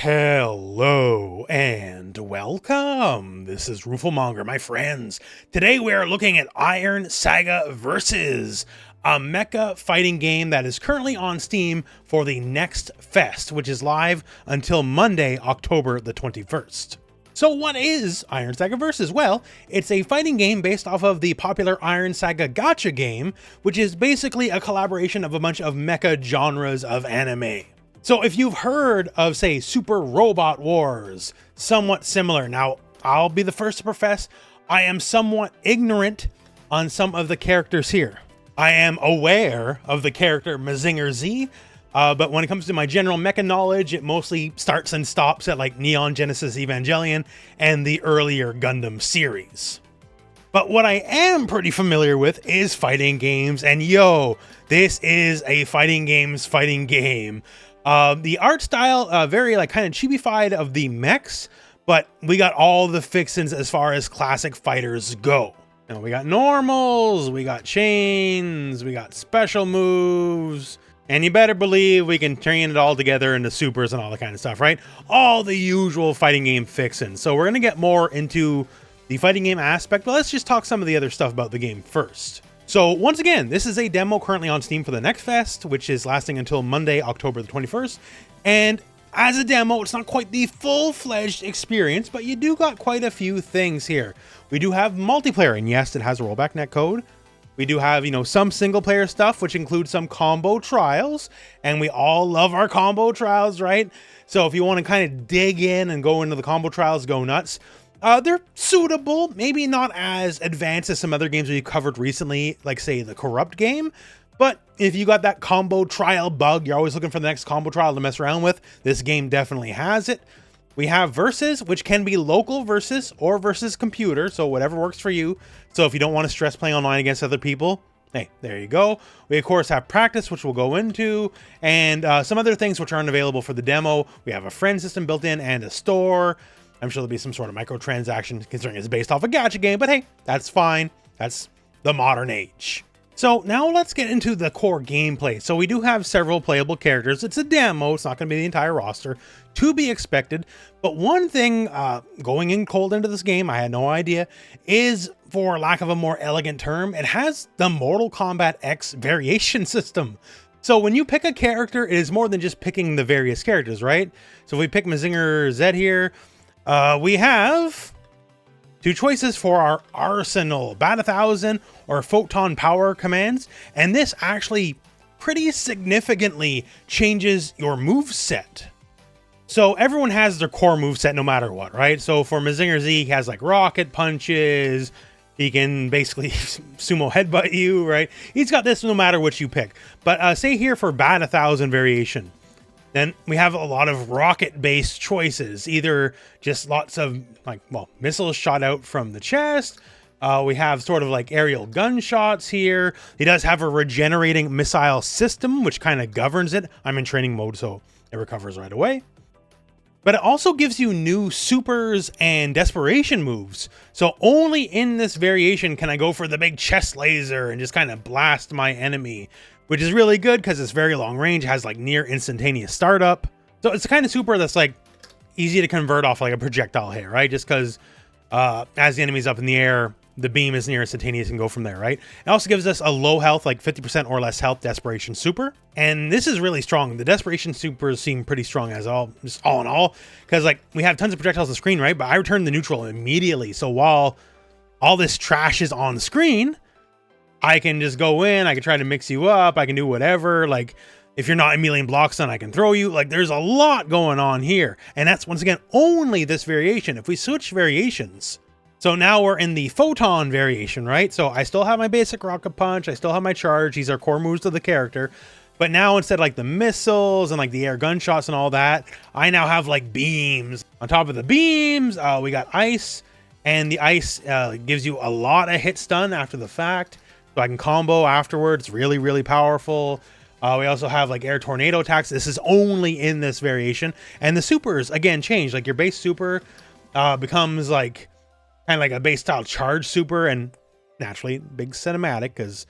Hello and welcome. This is rooflemonger, my friends. Today we are looking at Iron Saga Versus, a mecha fighting game that is currently on Steam for the next fest, which is live until Monday, October the 21st. So what is Iron Saga Versus? Well, it's a fighting game based off of the popular Iron Saga gacha game, which is basically a collaboration of a bunch of mecha genres of anime. So if you've heard of, say, Super Robot Wars, somewhat similar. Now, I'll be the first to profess, I am somewhat ignorant on some of the characters here. I am aware of the character Mazinger Z, but when it comes to my general mecha knowledge, it mostly starts and stops at like Neon Genesis Evangelion and the earlier Gundam series. But what I am pretty familiar with is fighting games, and yo, this is a fighting game. The art style, very like kind of chibi-fied of the mechs, but we got all the fixins as far as classic fighters go. Now we got normals, we got chains, we got special moves, and you better believe we can train it all together into supers and all that kind of stuff, right? All the usual fighting game fixins. So we're gonna get more into the fighting game aspect, but let's just talk some of the other stuff about the game first. So once again, this is a demo currently on Steam for the next fest, which is lasting until Monday, October the 21st. And as a demo, it's not quite the full-fledged experience, but you do got quite a few things here. We do have multiplayer, and yes, it has a rollback netcode. We do have, some single-player stuff, which includes some combo trials, and we all love our combo trials, right? So if you want to kind of dig in and go into the combo trials, go nuts. They're suitable, maybe not as advanced as some other games we've covered recently, like say the Corrupt game. But if you got that combo trial bug, you're always looking for the next combo trial to mess around with, this game definitely has it. We have versus, which can be local versus or versus computer, so whatever works for you. So if you don't want to stress playing online against other people, hey, there you go. We of course have practice, which we'll go into, and some other things which aren't available for the demo. We have a friend system built in and a store. I'm sure there'll be some sort of microtransaction considering it's based off a gacha game, but hey, that's fine. That's the modern age. So now let's get into the core gameplay. So we do have several playable characters. It's a demo. It's not going to be the entire roster, to be expected. But one thing going in cold into this game, I had no idea, is, for lack of a more elegant term, it has the Mortal Kombat X variation system. So when you pick a character, it is more than just picking the various characters, right? So if we pick Mazinger Z here, we have two choices for our arsenal: Bat 1000 or Photon Power commands, and this actually pretty significantly changes your move set. So everyone has their core move set no matter what, right? So for Mazinger Z, he has like rocket punches. He can basically sumo headbutt you, right? He's got this no matter what you pick. But say here for Bat 1000 variation, then we have a lot of rocket-based choices, either just lots of missiles shot out from the chest. We have sort of like aerial gunshots here. He does have a regenerating missile system, which kind of governs it. I'm in training mode, so it recovers right away. But it also gives you new supers and desperation moves. So only in this variation can I go for the big chest laser and just kind of blast my enemy, which is really good because it's very long range, has like near instantaneous startup. So it's the kind of super that's like easy to convert off like a projectile hit, right? Just because as the enemy's up in the air, the beam is near instantaneous and go from there, right? It also gives us a low health, like 50% or less health desperation super. And this is really strong. The desperation supers seem pretty strong as all in all, because like we have tons of projectiles on the screen, right? But I return the neutral immediately. So while all this trash is on the screen, I can just go in, I can try to mix you up, I can do whatever. Like, if you're not a million blocks done, I can throw you. Like, there's a lot going on here. And that's, once again, only this variation. If we switch variations, so now we're in the Photon variation, right? So I still have my basic rocket punch, I still have my charge, these are core moves of the character. But now instead of like the missiles and like the air gunshots and all that, I now have like beams. On top of the beams, we got ice. And the ice gives you a lot of hit stun after the fact. So I can combo afterwards, really, really powerful. We also have like air tornado attacks. This is only in this variation. And the supers, again, change. Like your base super becomes like kind of like a base style charge super, and naturally big cinematic because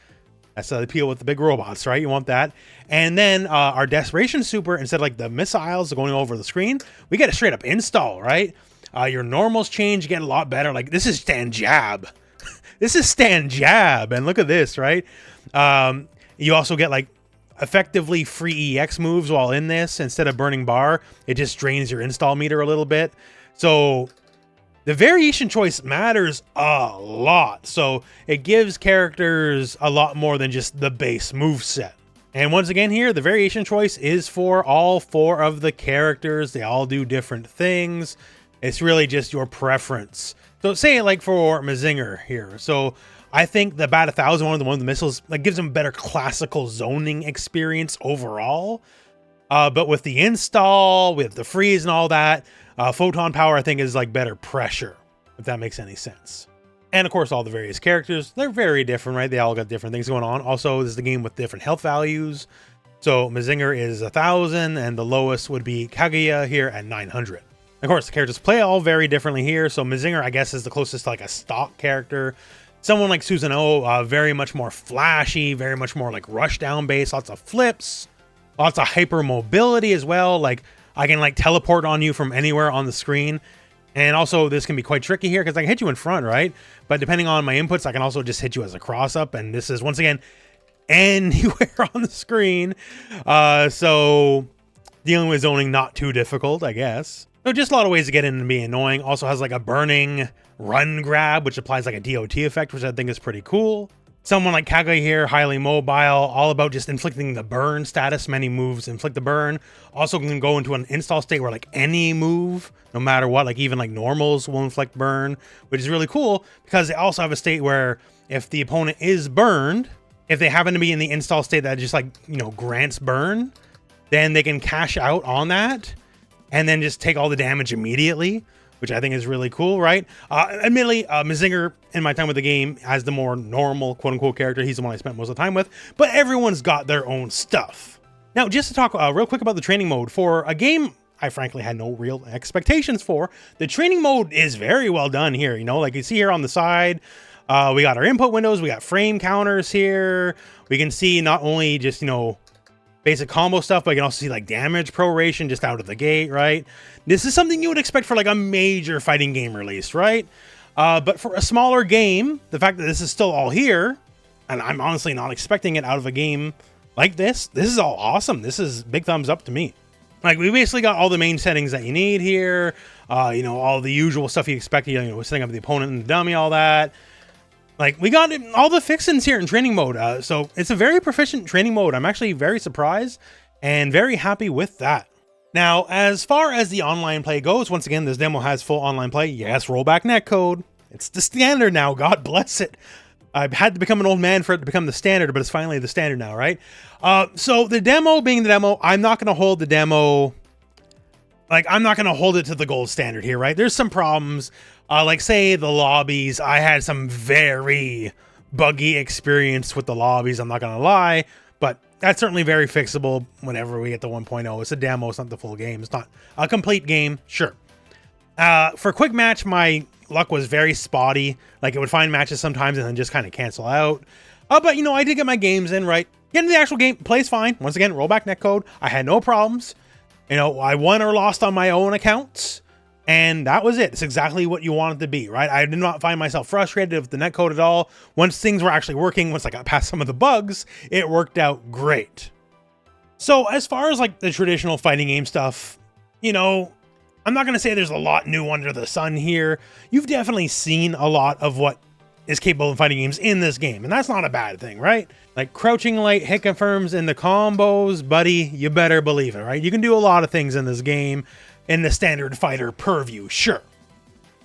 That's the appeal with the big robots, right? You want that. And then our Desperation Super, instead of like the missiles going over the screen, we get a straight up install, right? Your normals change, get a lot better. Like this is stand jab. This is stand jab. And look at this, right? You also get like effectively free EX moves while in this. Instead of burning bar, it just drains your install meter a little bit. So the variation choice matters a lot. So it gives characters a lot more than just the base move set. And once again here, the variation choice is for all 4 of the characters. They all do different things. It's really just your preference. So say like for Mazinger here. So I think the Bat 1000, one of the missiles, like gives him a better classical zoning experience overall. But with the install, with the freeze and all that, photon power, I think, is like better pressure, if that makes any sense. And of course, all the various characters, they're very different, right? They all got different things going on. Also, this is the game with different health values. So Mazinger is 1,000, and the lowest would be Kaguya here at 900. Of course, the characters play all very differently here. So Mazinger, I guess, is the closest to like a stock character. Someone like Susanoo, very much more flashy, very much more like rush down base, lots of flips, lots of hyper mobility as well. Like I can like teleport on you from anywhere on the screen. And also this can be quite tricky here because I can hit you in front, right? But depending on my inputs, I can also just hit you as a cross up. And this is once again, anywhere on the screen. So dealing with zoning, not too difficult, I guess. So just a lot of ways to get in and be annoying. Also has like a burning run grab, which applies like a DOT effect, which I think is pretty cool. Someone like Kaguya here, highly mobile, all about just inflicting the burn status. Many moves inflict the burn. Also can go into an install state where like any move, no matter what, like even like normals will inflict burn, which is really cool because they also have a state where if the opponent is burned, if they happen to be in the install state that just like, you know, grants burn, then they can cash out on that and then just take all the damage immediately, which I think is really cool, right? Admittedly, Mazinger, in my time with the game, has the more normal, quote-unquote, character. He's the one I spent most of the time with, but everyone's got their own stuff. Now, just to talk real quick about the training mode, for a game I frankly had no real expectations for, the training mode is very well done here, you know? Like you see here on the side, we got our input windows, we got frame counters here, we can see not only just, you know, basic combo stuff, but you can also see like damage proration just out of the gate, right? This is something you would expect for like a major fighting game release, right? But for a smaller game, the fact that this is still all here, and I'm honestly not expecting it out of a game like this is all awesome. This is big thumbs up to me. Like we basically got all the main settings that you need here. You know, all the usual stuff you expect, you know, setting up the opponent and the dummy, all that. Like, we got all the fixins here in training mode. So it's a very proficient training mode. I'm actually very surprised and very happy with that. Now, as far as the online play goes, once again, this demo has full online play. Yes, rollback netcode. It's the standard now. God bless it. I've had to become an old man for it to become the standard, but it's finally the standard now, right? So the demo being the demo, I'm not going to hold the demo... Like, I'm not going to hold it to the gold standard here, right? There's some problems. Like, say, the lobbies. I had some very buggy experience with the lobbies, I'm not going to lie. But that's certainly very fixable whenever we get to 1.0. It's a demo. It's not the full game. It's not a complete game. Sure. For quick match, my luck was very spotty. Like, it would find matches sometimes and then just kind of cancel out. But, you know, I did get my games in, right? Getting the actual game, plays fine. Once again, rollback netcode. I had no problems. You know, I won or lost on my own accounts, and that was it. It's exactly what you want it to be, right? I did not find myself frustrated with the netcode at all. Once things were actually working, once I got past some of the bugs, it worked out great. So as far as like the traditional fighting game stuff, you know, I'm not going to say there's a lot new under the sun here. You've definitely seen a lot of what is capable of fighting games in this game, and that's not a bad thing, right? Like crouching light, hit confirms, and the combos, buddy, you better believe it, right? You can do a lot of things in this game in the standard fighter purview, sure.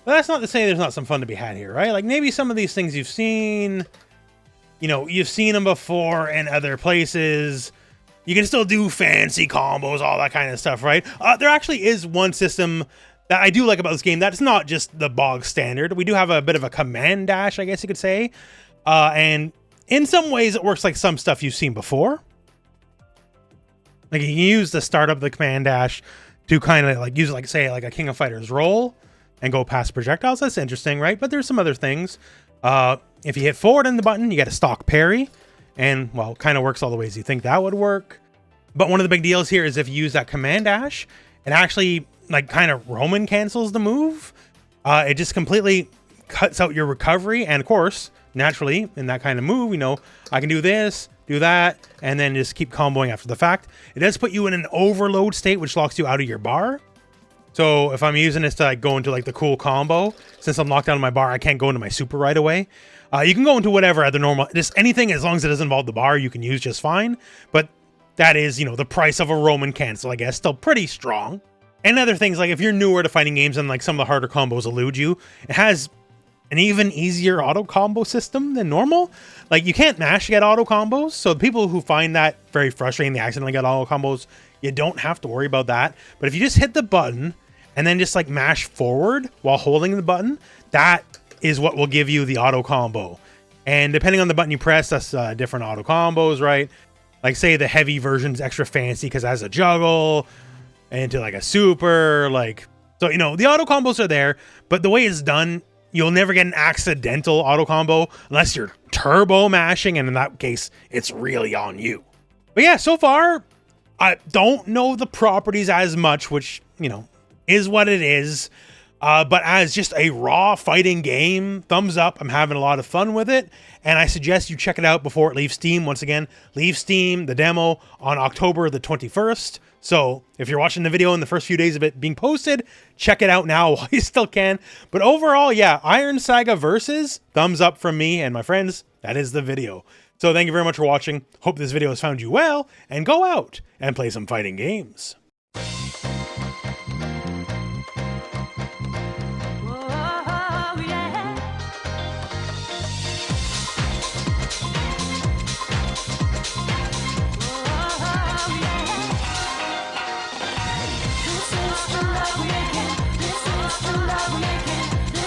But that's not to say there's not some fun to be had here, right? Like maybe some of these things you've seen, you know, you've seen them before in other places. You can still do fancy combos, all that kind of stuff, right? There actually is one system that I do like about this game that's not just the bog standard. We do have a bit of a command dash, I guess you could say. And in some ways, it works like some stuff you've seen before. Like you can use the start of the command dash to kind of like use it like, say, like a King of Fighters roll and go past projectiles. That's interesting, right? But there's some other things. If you hit forward on the button, you get a stock parry. And, well, kind of works all the ways you think that would work. But one of the big deals here is if you use that command dash, it actually, like, kind of Roman cancels the move. It just completely cuts out your recovery. And, of course, naturally, in that kind of move, you know, I can do this, do that, and then just keep comboing after the fact. It does put you in an overload state, which locks you out of your bar. So if I'm using this to like go into like the cool combo, since I'm locked out of my bar, I can't go into my super right away. You can go into whatever at the normal, just anything as long as it doesn't involve the bar, you can use just fine. But that is, you know, the price of a Roman cancel, I guess, still pretty strong. And other things, like if you're newer to fighting games and like some of the harder combos elude you, it has an even easier auto combo system than normal. Like you can't mash to get auto combos. So the people who find that very frustrating, they accidentally get auto combos, you don't have to worry about that. But if you just hit the button and then just like mash forward while holding the button, that is what will give you the auto combo. And depending on the button you press, that's different auto combos, right? Like say the heavy version's extra fancy because it has a juggle into like a super, like, so, you know, the auto combos are there, but the way it's done, you'll never get an accidental auto combo unless you're turbo mashing. And in that case, it's really on you. But yeah, so far, I don't know the properties as much, which, you know, is what it is. But as just a raw fighting game, thumbs up. I'm having a lot of fun with it. And I suggest you check it out before it leaves Steam. Once again, leave Steam, the demo, on October the 21st. So if you're watching the video in the first few days of it being posted, check it out now while you still can. But overall, yeah, Iron Saga Versus, thumbs up from me and my friends. That is the video. So thank you very much for watching. Hope this video has found you well. And go out and play some fighting games.